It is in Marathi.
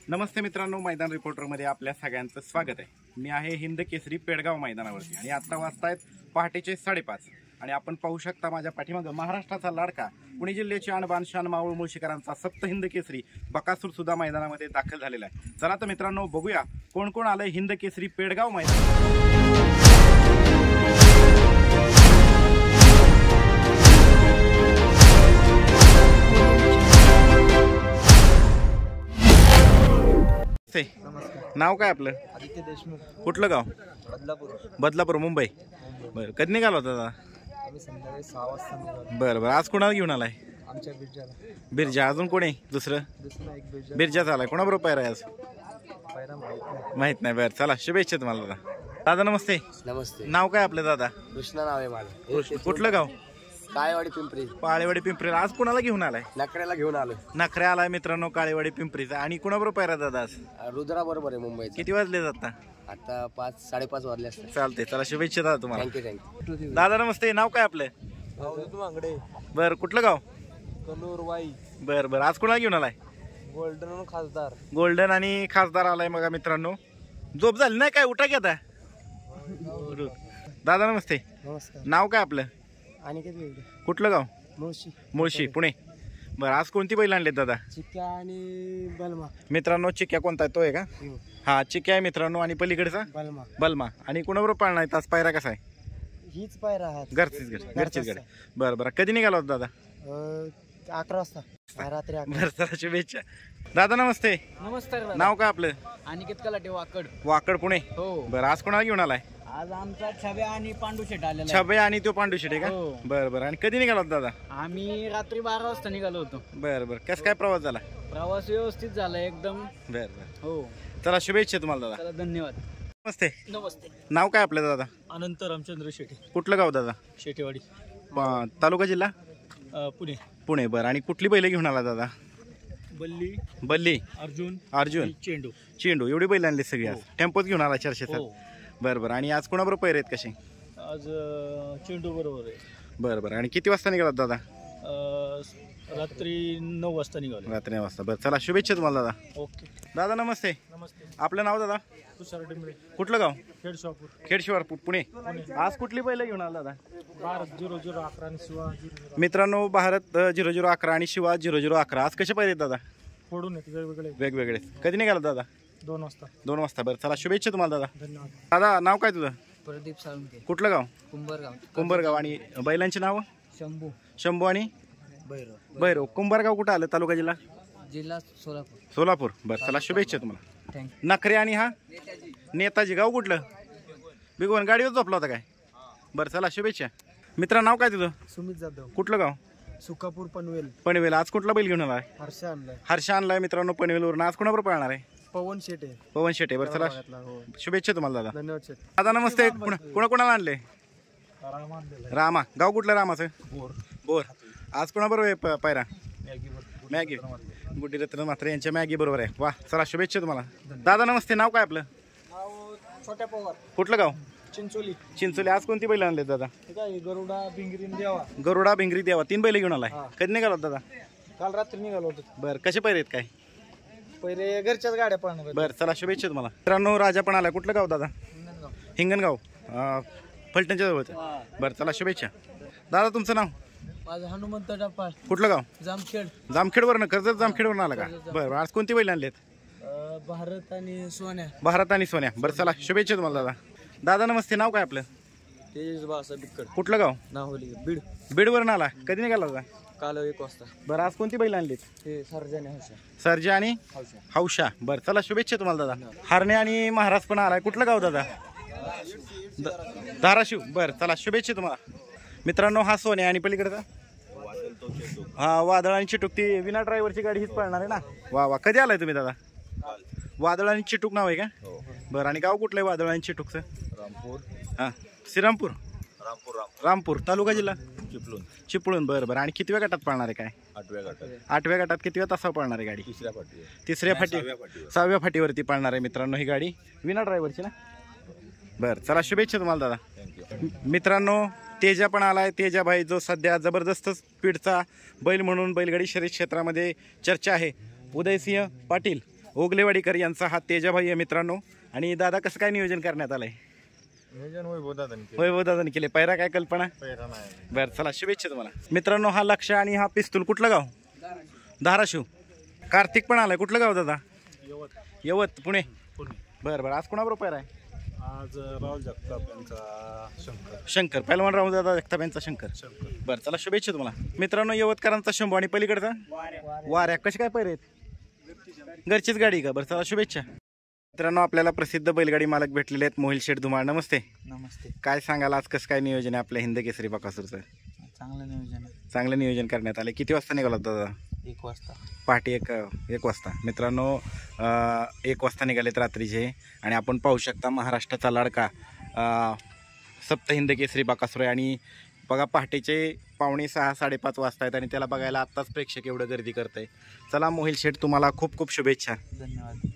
नमस्ते मित्रांनो, मैदान रिपोर्टरमध्ये आपल्या सगळ्यांचं स्वागत आहे। मी आहे हिंद केसरी पेडगाव मैदानावरती आणि आता वाजतायत पहाटेचे 5:30 आणि आपण पाहू शकता माझ्या पाठीमागे महाराष्ट्राचा लाडका पुणे जिल्ह्याची आणबान शान मावळ मुळशीकरांचा सप्त हिंद केसरी बकासूर सुद्धा मैदानामध्ये दाखल झालेला आहे। चला तर मित्रांनो बघूया कोण कोण आलंय हिंद केसरी पेडगाव मैदान। नाव काय आपलं? आदित्य देशमुख। कुठलं गाव? बदलापूर। बदलापूर मुंबई। बरं, कधी निघाला होता दादा? आम्ही संध्याकाळी 6 वाजता निघालो। बरं, आज कोणाला घेऊन आलाय? आमच्या बिरजाला। बिरजा अजून कोणी दुसरं? एक बिरजा। बिरजाच आलाय। कोणाबरोबर पायरा आहे आज? पायरा माहित नाही। बरं चला, शुभेच्छा तुम्हाला दादा। दादा नमस्ते। नमस्ते। नाव काय आपलं दादा? कृष्णा नाव आहे माझं। कुठलं गाव? काळेवाडी पिंपरी। काळेवाडी पिंपरी। आज कोणाला घेऊन आलाय? नकऱ्याला घेऊन आलो। नखऱ्या आलाय मित्रांनो काळेवाडी पिंपरीचा। आणि कोणाबरोबर पायरा दादा आज? रुद्रा बरोबर आहे मुंबईत। किती वाजले आता? आता 5-5:30 वाजले असतात। चालते, चला शुभेच्छा दादा तुम्हाला। थँक्यू। दादा नमस्ते। नाव काय आपलं? वांगडे। बरं, कुठलं गाव? कलूर वाई। बरं बरं, आज कोणाला घेऊन आलाय? गोल्डन खासदार। गोल्डन आणि खासदार आलाय बघा मित्रांनो। झोप झाली नाही काय? उठा की आता। दादा नमस्ते। नमस्कार। नाव काय आपलं? अनिकेत कुठलं गाव? मुळशी। मुळशी पुणे। बरं, आज कोणती बैल आणलेत दादा? चिक्या आणि बलमा। मित्रांनो चिक्या कोणता आहे? तो आहे का? हा चिक्या आहे मित्रांनो। आणि पलीकडचा? बलमा। बलमा। आणि कोणाबरोबर पाळणार आहे? तास पायरा कसा आहे? हीच पायरा आहे। घरचीच घरचीच गाडी। बरं बरं, कधी निघाला होता दादा? 11 वाजता रात्री। बरं चला शुभेच्छा दादा। नमस्ते। नमस्कार। नाव काय आपलं? अनिकेत कलाटे वाकड। वाकड पुणे। हो। बरं, आज कोणाला घेऊन आलाय? आज आमचा छब्या आणि पांडू शेट आलेला। छबे आणि तो पांडू शेटे का? हो। बरं बरं, आणि कधी निघाला होता दादा? आम्ही रात्री 12 वाजता निघालो होतो। बरं बरं, कसं काय प्रवास झाला? प्रवास व्यवस्थित झाला एकदम। बरं बरं, हो। चला शुभेच्छा तुम्हाला दादा। चला धन्यवाद। नमस्ते। नमस्ते। नाव काय आपलं दादा? अनंत रामचंद्र शेटे। कुठलं गाव दादा? शेटेवाडी। तालुका जिल्हा? पुणे। पुणे। बरं, आणि कुठली बैल घेऊन आला दादा? बल्ली, बल्ली, अर्जुन, चेंडू। चेंडू एवढी बैल आणली सगळी आज? टेम्पोत घेऊन आला 407? हो। बरं बरं, आणि आज कोणाबरोबर पैर आहेत कसे? आज चेंडू बरोबर आहे। बरं बरं, आणि किती वाजता निघाला दादा? रात्री 9 वाजता निघालो। रात्री 9 वाजता। बरं चला शुभेच्छा तुम्हाला दादा। ओके। दादा नमस्ते। नमस्ते। आपलं नाव दादा? तुषार डिंबळे। कुठलं गाव? खेडशिवापूर। खेडशिवार पुणे। आज कुठली बैल घेऊन आला दादा? भारत 0011 आणि शिवा 0011। मित्रांनो भारत 0011 आणि शिवा 0011 आज कसे पाहिजे दादा? फोडून येते वेगवेगळे। वेगवेगळे। कधी निघाला दादा? 2 वाजता। 2 वाजता। बरं चला शुभेच्छा तुम्हाला दादा। धन्यवाद। दादा नाव काय तुझं? प्रदीप साळुंके। कुठलं गाव? कुंभारगाव। कुंभारगाव। आणि बैलांची नाव? शंभू, शंभू आणि भैरव। भैरव। कुंभारगाव कुठं आलं? तालुका जिल्हा? जिल्हा सोलापूर। सोलापूर। बरं चला शुभेच्छा तुम्हाला। थँक्यू। नखरे आणि हा नेताजी। गाव कुठलं? बिगवन। गाडीवर झोपला होता काय? बरं चला शुभेच्छा। मित्रा नाव काय तुझं? सुमित जाधव। कुठलं गाव? सुकापूर पनवेल। पनवेल। आज कुठला बैल घेऊन आलाय? हर्षा आणलाय। हर्षा आणलाय मित्रांनो पनवेलवरून। आज कोणाबरोबर पाळणार आहे? पवन शेटे। पवन शेटे। बरं चला हो। शुभेच्छा तुम्हाला दादा। धन्यवाद शेट। दादा नमस्ते। कोणाला आणले? रामा। गाव कुठलं रामाचं? बोर। आज कोणाबरोबर आहे पायरा? मॅगी। गुड्डी रत्न मात्र यांच्या मॅगी बरोबर आहे। वा चला शुभेच्छा तुम्हाला। दादा नमस्ते। नाव काय आपलं? छोट्या पवार। कुठलं गाव? चिंचोली। चिंचोली। आज कोणती बैल आणले दादा? गरुडा, भिंगरी, देवा। गरुडा, भिंगरी, देवा 3 बैल घेऊन आलाय। कधी निघाला दादा? काल रात्री निघालो होतो। बरं कसे पैरे आहेत काय? पहिले घरच्याच गाड्या पळणार। बरं चला शुभेच्छा तुम्हाला। मित्रांनो राजा पण आलाय। कुठलं गाव दादा? हिंगणगाव। फलटणच्या जवळचं। बरं चला शुभेच्छा। दादा तुमचं नाव? माझं हनुमंत डपाळ। कुठलं गाव? जामखेड। जामखेडवरनं? कर्जत जामखेडवरून आला का? बरं आज कोणती बैल आणलेत? भारत आणि सोन्या। भारत आणि सोन्या। बरं चला शुभेच्छा तुम्हाला दादा। दादा नमस्ते। नाव काय आपलं? तेज बासा बिक्कड। कुठलं गाव? नाहोली, बीड। बीडवरून आला। कधी निघाला दादा? काल 1 वाजता। बरं आज कोणती बैल आणलीत? ते सर्जन हौशा। सर्जा आणि हौशा। बरं चला शुभेच्छा तुम्हाला दादा। हरणे आणि महाराज पण आलाय। कुठलं गाव दादा? धाराशिव। बरं चला शुभेच्छा तुम्हाला। मित्रांनो हा सोन्या आणि पलीकडचा हा वादळ आणि चिटूक। ती विना ड्रायव्हरची गाडी हीच पळणार आहे ना? वा वा। कधी आलाय तुम्ही दादा? वादळ आणि चिटूक नाव आहे का? बरं, आणि गाव कुठलं आहे वादळ आणि चिटूकचं? रामपूर। हां श्रीरामपूर। रामपूर। तालुका जिल्हा? चिपळूण। बरं बरं, आणि कितव्या गटात पळणार आहे काय? 8व्या गटात। 8व्या गटात कितव्या तासावर पळणार आहे गाडी? 3ऱ्या फाटी। 3ऱ्या फाटी 6व्या फाटीवरती पळणार आहे मित्रांनो ही गाडी विना ड्रायव्हरची ना? बरं चला शुभेच्छा तुम्हाला दादा। मित्रांनो तेजा पण आलाय। तेजा भाई जो सध्या जबरदस्त स्पीडचा बैल म्हणून बैलगाडी शर्यत क्षेत्रामध्ये चर्चा आहे। उदयसिंह पाटील ओगलेवाडीकर यांचा हा तेजाभाई आहे मित्रांनो. आणि दादा कसं काय नियोजन करण्यात आलंय? वैभव दादाने केले. पैरा काय कल्पना? बरं चला शुभेच्छा तुम्हाला मित्रांनो. हा लक्ष आणि हा पिस्तूल कुठलं गाव? धाराशिव. कार्तिक पण आलाय. कुठलं गाव दादा? यवत पुणे. बरं बरं आज कोणाबरोबर पैरा आहे? आज राहुल जगताप यांचा शंकर. पहिलवान राहुल दादा जगताप यांचा शंकर. बरं चला शुभेच्छा तुम्हाला मित्रांनो. यवतकरांचा शंभू आणि पलीकडचा वाऱ्या. कशी काय पैरे आहेत? घरचीच गाडी का? बरं चला शुभेच्छा मित्रांनो. आपल्याला प्रसिद्ध बैलगाडी मालक भेटलेले आहेत. मोहिल शेठ धुमाळ. नमस्ते. नमस्ते. काय सांगाल आज कसं काय नियोजन आहे आपल्या हिंद केसरी बकासूरचं? चांगलं नियोजन आहे. चांगलं नियोजन करण्यात आलं. किती वाजता निघाला दादा? 1 वाजता. पहाटे एक वाजता मित्रांनो. 1 वाजता निघालेत रात्रीचे. आणि आपण पाहू शकता महाराष्ट्राचा लाडका सप्त हिंद केसरी बकासूर आहे. आणि बघा पहाटेचे 5:45 5:30 वाजता आहेत आणि त्याला बघायला आत्ताच प्रेक्षक एवढं गर्दी करत आहे. चला मोहिल शेठ तुम्हाला खूप खूप शुभेच्छा. धन्यवाद.